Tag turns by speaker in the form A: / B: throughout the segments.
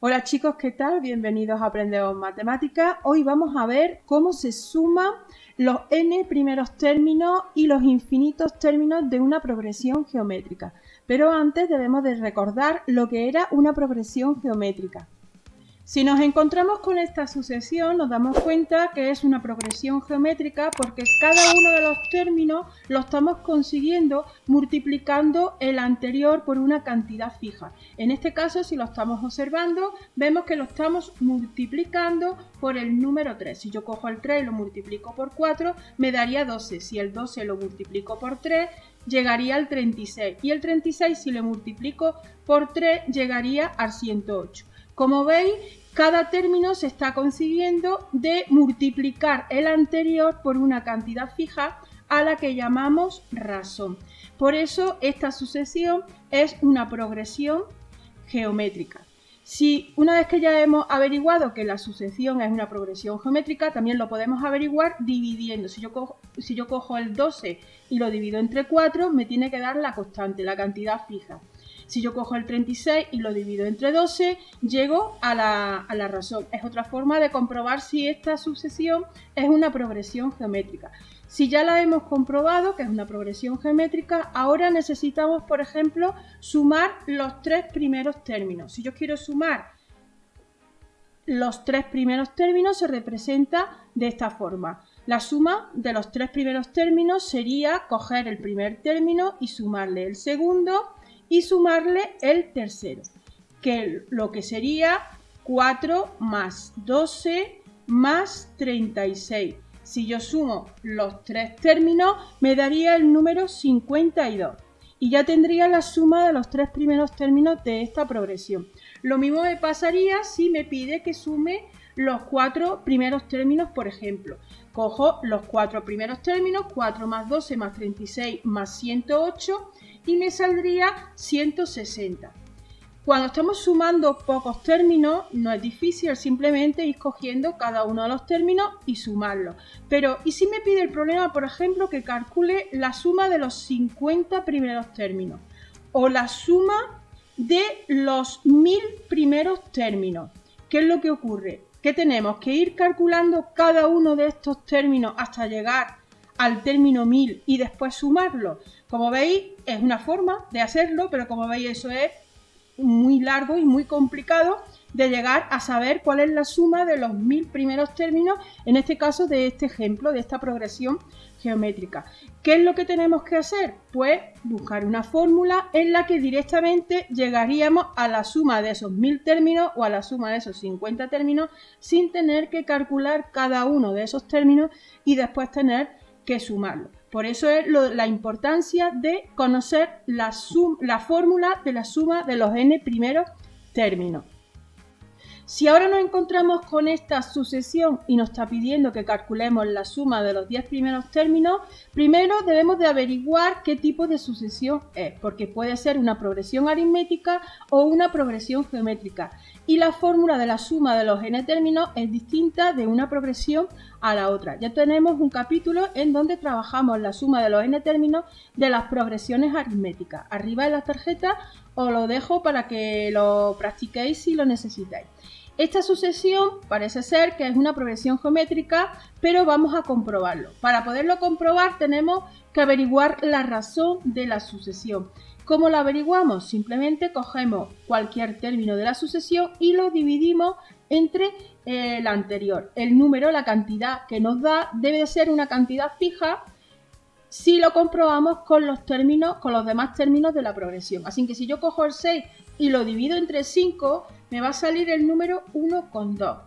A: Hola chicos, ¿qué tal? Bienvenidos a Aprendemos Matemáticas. Hoy vamos a ver cómo se suman los n primeros términos y los infinitos términos de una progresión geométrica. Pero antes debemos de recordar lo que era una progresión geométrica. Si nos encontramos con esta sucesión, nos damos cuenta que es una progresión geométrica porque cada uno de los términos lo estamos consiguiendo multiplicando el anterior por una cantidad fija. En este caso, si lo estamos observando, vemos que lo estamos multiplicando por el número 3. Si yo cojo el 3 y lo multiplico por 4, me daría 12. Si el 12 lo multiplico por 3, llegaría al 36. Y el 36, si lo multiplico por 3, llegaría al 108. Como veis, cada término se está consiguiendo de multiplicar el anterior por una cantidad fija a la que llamamos razón. Por eso esta sucesión es una progresión geométrica. Si una vez que ya hemos averiguado que la sucesión es una progresión geométrica, también lo podemos averiguar dividiendo. Si yo cojo el 12 y lo divido entre 4, me tiene que dar la constante, la cantidad fija. Si yo cojo el 36 y lo divido entre 12, llego a la razón. Es otra forma de comprobar si esta sucesión es una progresión geométrica. Si ya la hemos comprobado que es una progresión geométrica, ahora necesitamos, por ejemplo, sumar los tres primeros términos. Si yo quiero sumar los tres primeros términos, se representa de esta forma. La suma de los tres primeros términos sería coger el primer término y sumarle el segundo y sumarle el tercero, que lo que sería 4 más 12 más 36. Si yo sumo los tres términos, me daría el número 52. Y ya tendría la suma de los tres primeros términos de esta progresión. Lo mismo me pasaría si me pide que sume los cuatro primeros términos, por ejemplo. Cojo los cuatro primeros términos, 4 más 12 más 36 más 108, y me saldría 160. Cuando estamos sumando pocos términos, no es difícil, simplemente ir cogiendo cada uno de los términos y sumarlos. Pero, ¿y si me pide el problema, por ejemplo, que calcule la suma de los 50 primeros términos? O la suma de los 1000 primeros términos. ¿Qué es lo que ocurre? Que tenemos que ir calculando cada uno de estos términos hasta llegar al término 1000 y después sumarlo. Como veis, es una forma de hacerlo, pero como veis, eso es muy largo y muy complicado de llegar a saber cuál es la suma de los 1000 primeros términos, en este caso de este ejemplo, de esta progresión geométrica. ¿Qué es lo que tenemos que hacer? Pues buscar una fórmula en la que directamente llegaríamos a la suma de esos 1000 términos o a la suma de esos 50 términos sin tener que calcular cada uno de esos términos y después tener que sumarlo. Por eso es la importancia de conocer la fórmula de la suma de los n primeros términos. Si ahora nos encontramos con esta sucesión y nos está pidiendo que calculemos la suma de los 10 primeros términos, primero debemos de averiguar qué tipo de sucesión es, porque puede ser una progresión aritmética o una progresión geométrica. Y la fórmula de la suma de los n términos es distinta de una progresión a la otra. Ya tenemos un capítulo en donde trabajamos la suma de los n términos de las progresiones aritméticas. Arriba en la tarjeta os lo dejo para que lo practiquéis si lo necesitáis. Esta sucesión parece ser que es una progresión geométrica, pero vamos a comprobarlo. Para poderlo comprobar tenemos que averiguar la razón de la sucesión. ¿Cómo la averiguamos? Simplemente cogemos cualquier término de la sucesión y lo dividimos entre el anterior. El número, la cantidad que nos da, debe ser una cantidad fija si lo comprobamos con los demás términos de la progresión. Así que si yo cojo el 6 y lo divido entre 5, me va a salir el número 1,2.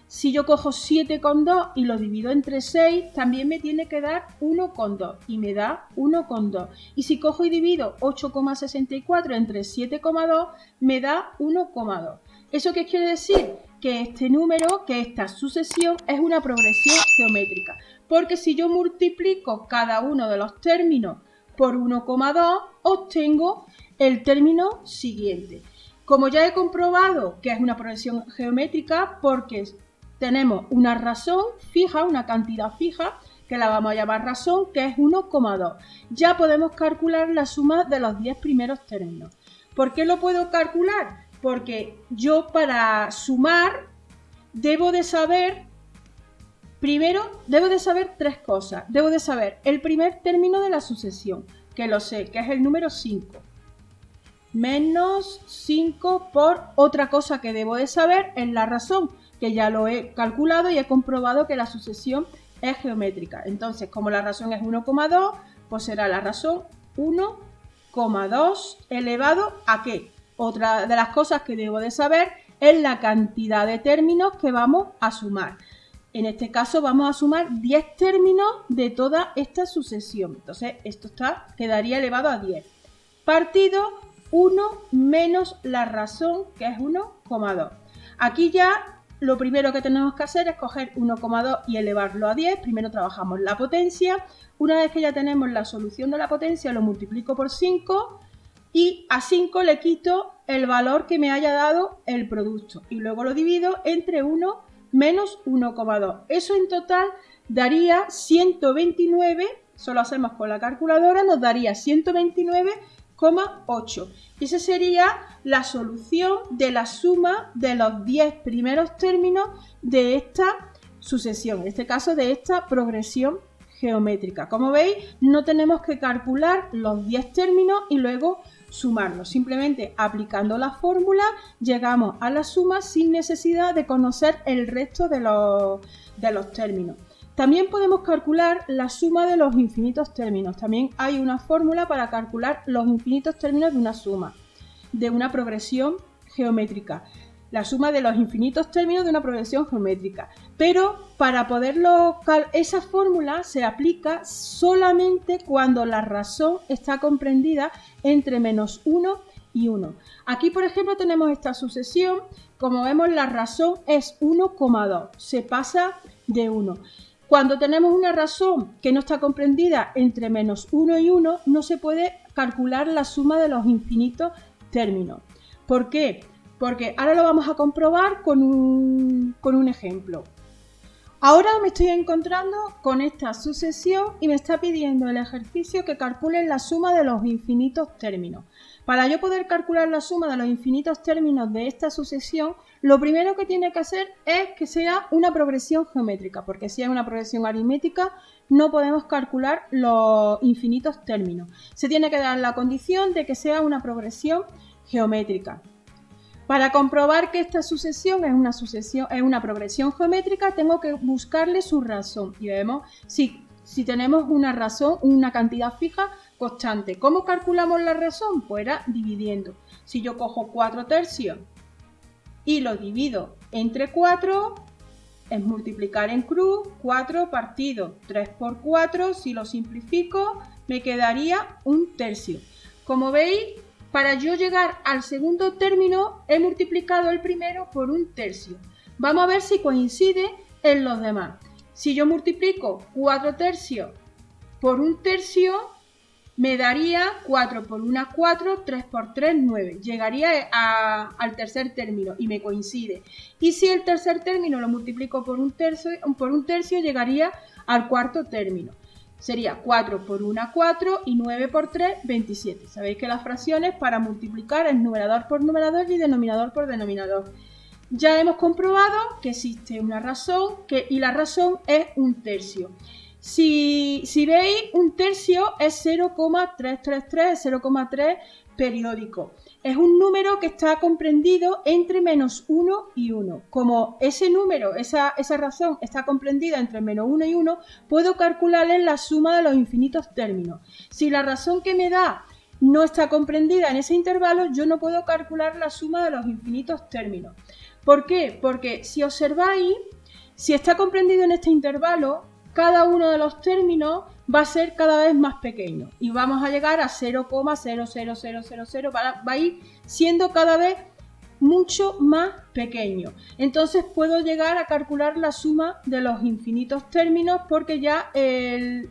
A: Si yo cojo 7,2 y lo divido entre 6, también me tiene que dar 1,2 y me da 1,2. Y si cojo y divido 8,64 entre 7,2, me da 1,2. ¿Eso qué quiere decir? Que este número, que esta sucesión es una progresión geométrica. Porque si yo multiplico cada uno de los términos por 1,2, obtengo el término siguiente. Como ya he comprobado que es una progresión geométrica, porque tenemos una razón fija, una cantidad fija, que la vamos a llamar razón, que es 1,2. Ya podemos calcular la suma de los 10 primeros términos. ¿Por qué lo puedo calcular? Porque yo para sumar debo de saber, primero debo de saber tres cosas. Debo de saber el primer término de la sucesión, que lo sé, que es el número 5. Menos 5 por otra cosa que debo de saber es la razón, que ya lo he calculado y he comprobado que la sucesión es geométrica. Entonces, como la razón es 1,2, pues será la razón 1,2 elevado a ¿qué? Otra de las cosas que debo de saber es la cantidad de términos que vamos a sumar. En este caso vamos a sumar 10 términos de toda esta sucesión. Entonces esto quedaría elevado a 10. Partido 1 menos la razón, que es 1,2. Aquí ya lo primero que tenemos que hacer es coger 1,2 y elevarlo a 10. Primero trabajamos la potencia. Una vez que ya tenemos la solución de la potencia, lo multiplico por 5 y a 5 le quito el valor que me haya dado el producto. Y luego lo divido entre 1 menos 1,2. Eso en total daría 129, solo hacemos con la calculadora, nos daría 129,8. Y esa sería la solución de la suma de los 10 primeros términos de esta sucesión, en este caso de esta progresión geométrica. Como veis, no tenemos que calcular los 10 términos y luego sumarlos. Simplemente aplicando la fórmula llegamos a la suma sin necesidad de conocer el resto de los términos. También podemos calcular la suma de los infinitos términos. También hay una fórmula para calcular los infinitos términos de una suma, de una progresión geométrica. La suma de los infinitos términos de una progresión geométrica. Pero para poderlo, esa fórmula se aplica solamente cuando la razón está comprendida entre menos 1 y 1. Aquí, por ejemplo, tenemos esta sucesión. Como vemos, la razón es 1,2. Se pasa de 1. Cuando tenemos una razón que no está comprendida entre menos 1 y 1, no se puede calcular la suma de los infinitos términos. ¿Por qué? Porque ahora lo vamos a comprobar con un ejemplo. Ahora me estoy encontrando con esta sucesión y me está pidiendo el ejercicio que calcule la suma de los infinitos términos. Para yo poder calcular la suma de los infinitos términos de esta sucesión, lo primero que tiene que hacer es que sea una progresión geométrica, porque si es una progresión aritmética no podemos calcular los infinitos términos. Se tiene que dar la condición de que sea una progresión geométrica. Para comprobar que esta sucesión es una progresión geométrica, tengo que buscarle su razón. Y vemos si tenemos una razón, una cantidad fija constante. ¿Cómo calculamos la razón? Pues era dividiendo. Si yo cojo 4 tercios y lo divido entre 4, es multiplicar en cruz, 4 partido 3 por 4, si lo simplifico me quedaría 1 tercio. Como veis, para yo llegar al segundo término he multiplicado el primero por 1 tercio. Vamos a ver si coincide en los demás. Si yo multiplico 4 tercios por 1 tercio, me daría 4 por 1, 4, 3 por 3, 9. Llegaría al tercer término y me coincide. Y si el tercer término lo multiplico por 1 tercio, llegaría al cuarto término. Sería 4 por 1, 4 y 9 por 3, 27. Sabéis que las fracciones para multiplicar es numerador por numerador y denominador por denominador. Ya hemos comprobado que existe una razón y la razón es 1 tercio. Si veis, 1 tercio es 0,333, 0,3 periódico. Es un número que está comprendido entre menos 1 y 1. Como ese número, esa razón está comprendida entre menos 1 y 1, puedo calcularle la suma de los infinitos términos. Si la razón que me da no está comprendida en ese intervalo, yo no puedo calcular la suma de los infinitos términos. ¿Por qué? Porque si observáis, si está comprendido en este intervalo, cada uno de los términos va a ser cada vez más pequeño y vamos a llegar a 0,00000, va a ir siendo cada vez mucho más pequeño. Entonces puedo llegar a calcular la suma de los infinitos términos porque ya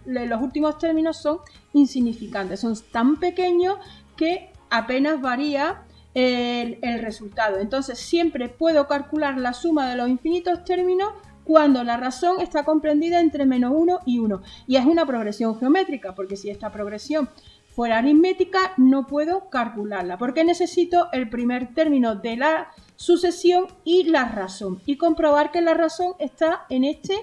A: los últimos términos son insignificantes, son tan pequeños que apenas varía el resultado. Entonces siempre puedo calcular la suma de los infinitos términos cuando la razón está comprendida entre menos 1 y 1. Y es una progresión geométrica, porque si esta progresión fuera aritmética no puedo calcularla porque necesito el primer término de la sucesión y la razón y comprobar que la razón está en este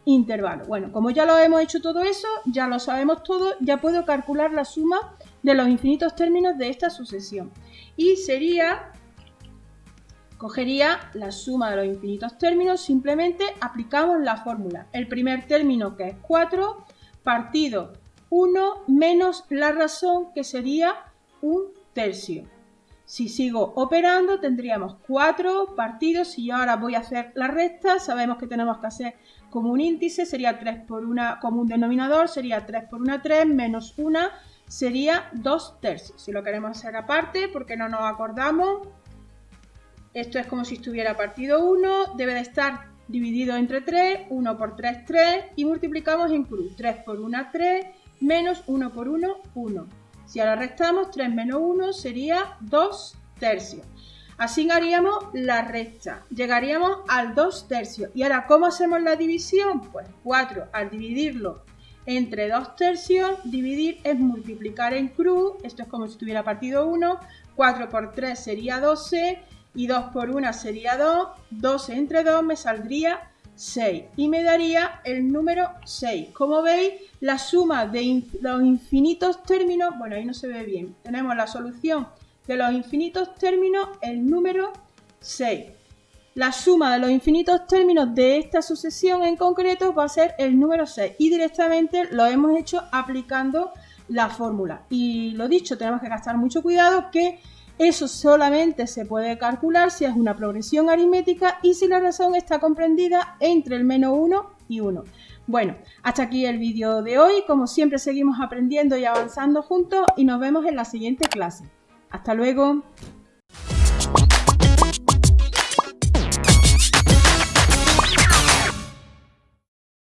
A: intervalo. Bueno, como ya lo hemos hecho todo eso, ya lo sabemos todo, ya puedo calcular la suma de los infinitos términos de esta sucesión y cogería la suma de los infinitos términos, simplemente aplicamos la fórmula. El primer término, que es 4, partido 1 menos la razón, que sería 1/3. Si sigo operando, tendríamos 4 partidos. Si yo ahora voy a hacer la resta, sabemos que tenemos que hacer como un índice, sería 3 por 1, como un denominador, sería 3 por 1, 3, menos 1, sería 2/3. Si lo queremos hacer aparte, porque no nos acordamos, esto es como si estuviera partido 1, debe de estar dividido entre 3, 1 por 3, 3, y multiplicamos en cruz, 3 por 1, 3, menos 1 por 1, 1. Si ahora restamos, 3 menos 1 sería 2/3. Así haríamos la resta, llegaríamos al 2/3. Y ahora, ¿cómo hacemos la división? Pues 4, al dividirlo entre 2/3, dividir es multiplicar en cruz, esto es como si estuviera partido 1, 4 por 3 sería 12, y 2 por 1 sería 2, 12 entre 2 me saldría 6 y me daría el número 6. Como veis, la suma de los infinitos términos, bueno, ahí no se ve bien, tenemos la solución de los infinitos términos, el número 6. La suma de los infinitos términos de esta sucesión en concreto va a ser el número 6 y directamente lo hemos hecho aplicando la fórmula. Y lo dicho, tenemos que gastar mucho cuidado que eso solamente se puede calcular si es una progresión aritmética y si la razón está comprendida entre el menos 1 y 1. Bueno, hasta aquí el vídeo de hoy. Como siempre, seguimos aprendiendo y avanzando juntos y nos vemos en la siguiente clase. ¡Hasta luego!